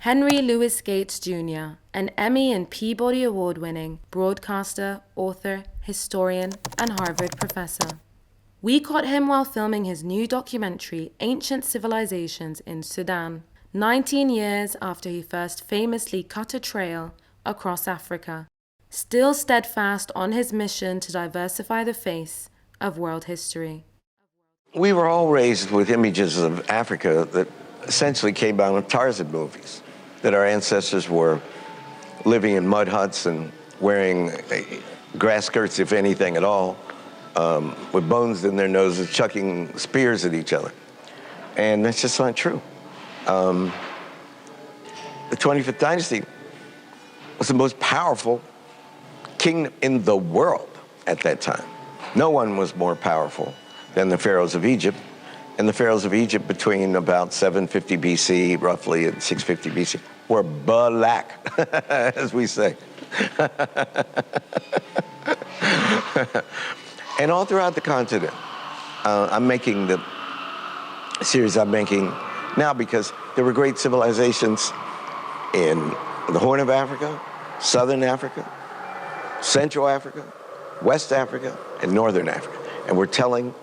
Henry Louis Gates Jr., an Emmy and Peabody Award-winning broadcaster, author, historian, and Harvard professor. We caught him while filming his new documentary, Ancient Civilizations in Sudan, 19 years after he first famously cut a trail across Africa, still steadfast on his mission to diversify the face of world history. We were all raised with images of Africa that essentially came out of Tarzan movies, that our ancestors were living in mud huts and wearing grass skirts, if anything at all, with bones in their noses, chucking spears at each other. And that's just not true. The 25th dynasty was the most powerful kingdom in the world at that time. No one was more powerful than the pharaohs of Egypt. And the pharaohs of Egypt between about 750 BC, roughly, and 650 BC, were black, as we say. And all throughout the continent, I'm making the series I'm making now because there were great civilizations in the Horn of Africa, Southern Africa, Central Africa, West Africa, and Northern Africa. And we're telling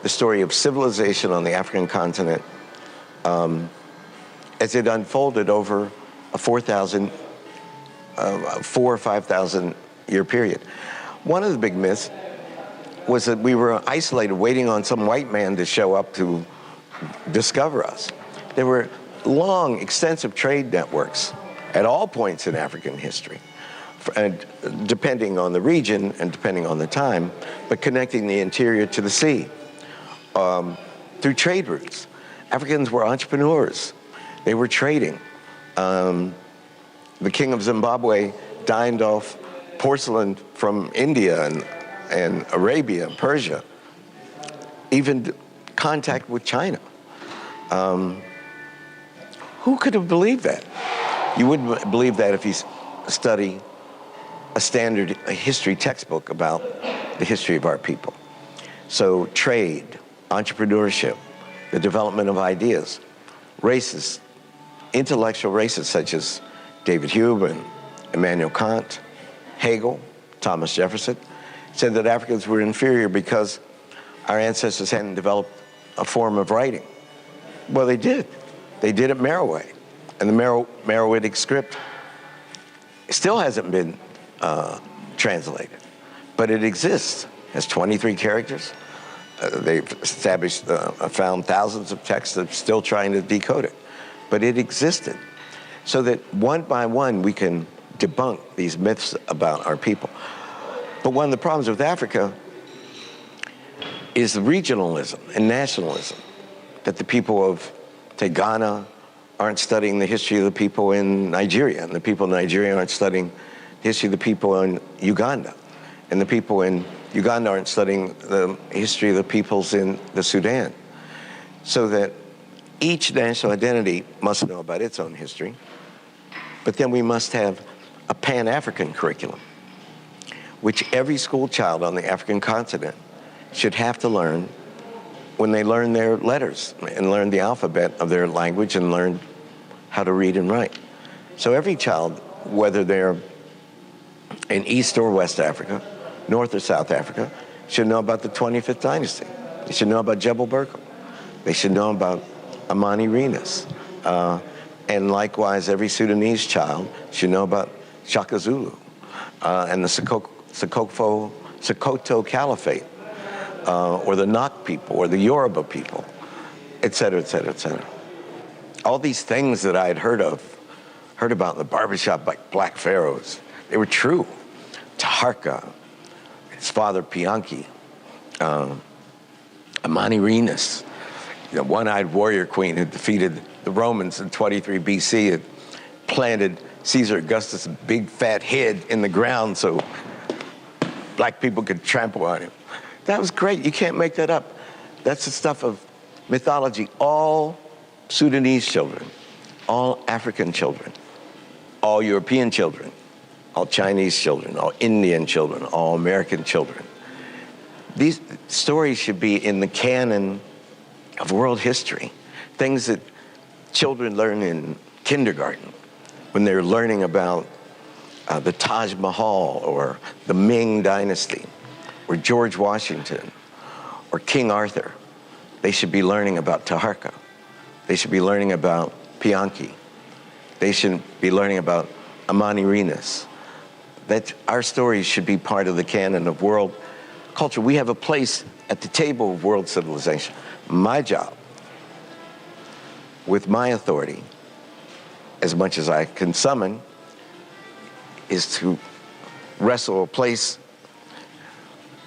the story of civilization on the African continent as it unfolded over a 4,000 or 5,000 year period. One of the big myths was that we were isolated, waiting on some white man to show up to discover us. There were long, extensive trade networks at all points in African history, and depending on the region and depending on the time, but connecting the interior to the sea. Through trade routes. Africans were entrepreneurs. They were trading. The king of Zimbabwe dined off porcelain from India and Arabia, Persia, even contact with China. Who could have believed that? You wouldn't believe that if you study a standard history textbook about the history of our people. So trade, entrepreneurship, the development of ideas, races, intellectual races such as David Hume and Immanuel Kant, Hegel, Thomas Jefferson, said that Africans were inferior because our ancestors hadn't developed a form of writing. Well, they did. They did it Merowe. And the Meroitic script still hasn't been translated, but it exists. It has 23 characters. They've established, found thousands of texts that are still trying to decode it. But it existed. So that one by one, we can debunk these myths about our people. But one of the problems with Africa is the regionalism and nationalism, that the people of, say, Ghana aren't studying the history of the people in Nigeria, and the people in Nigeria aren't studying the history of the people in Uganda, and the people in Uganda aren't studying the history of the peoples in the Sudan. So that each national identity must know about its own history, but then we must have a Pan-African curriculum, which every school child on the African continent should have to learn when they learn their letters and learn the alphabet of their language and learn how to read and write. So every child, whether they're in East or West Africa, North or South Africa, should know about the 25th dynasty. They should know about Jebel Burqum. They should know about Amani Renas. And likewise, every Sudanese child should know about Shaka Zulu and the Sokoto Caliphate, or the Nok people, or the Yoruba people, et cetera, et cetera, et cetera. All these things that I had heard about in the barbershop, like black pharaohs, they were true. Taharka, his father Pianki, Amani Renas, the one-eyed warrior queen who defeated the Romans in 23 BC and planted Caesar Augustus' big fat head in the ground so black people could trample on him. That was great. You can't make that up. That's the stuff of mythology. All Sudanese children, all African children, all European children, all Chinese children, all Indian children, all American children. These stories should be in the canon of world history, things that children learn in kindergarten when they're learning about the Taj Mahal or the Ming Dynasty or George Washington or King Arthur, they should be learning about Taharqa. They should be learning about Pianki. They should be learning about Amani Renas. That our stories should be part of the canon of world culture. We have a place at the table of world civilization. My job, with my authority, as much as I can summon, is to wrestle a place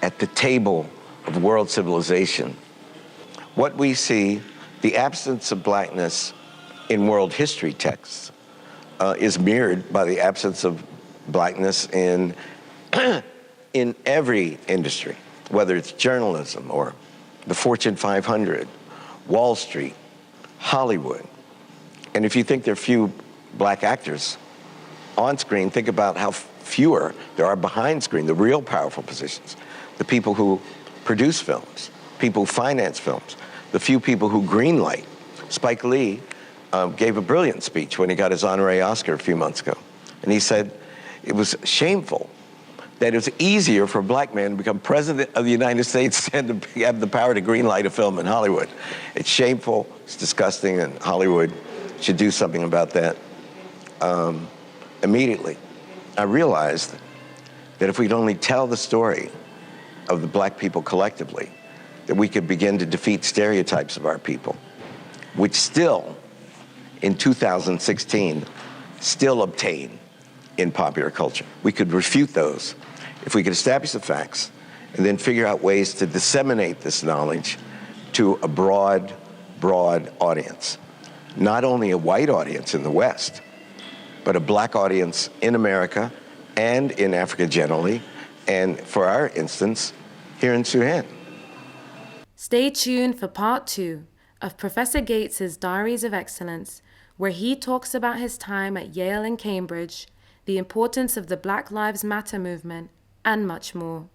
at the table of world civilization. What we see, the absence of blackness in world history texts is mirrored by the absence of blackness in every industry, whether it's journalism or the Fortune 500, Wall Street, Hollywood. And if you think there are few black actors on screen, think about how fewer there are behind screen, the real powerful positions, the people who produce films, people who finance films, the few people who greenlight. Spike Lee gave a brilliant speech when he got his honorary Oscar a few months ago. And he said it was shameful that it was easier for a black man to become president of the United States and to have the power to greenlight a film in Hollywood. It's shameful, it's disgusting, and Hollywood should do something about that immediately. I realized that if we'd only tell the story of the black people collectively, that we could begin to defeat stereotypes of our people, which still, in 2016, still obtain in popular culture. We could refute those if we could establish the facts and then figure out ways to disseminate this knowledge to a broad audience. Not only a white audience in the West, but a black audience in America and in Africa generally, and for our instance, here in Sudan. Stay tuned for part 2 of Professor Gates's Diaries of Excellence, where he talks about his time at Yale and Cambridge, the importance of the Black Lives Matter movement, and much more.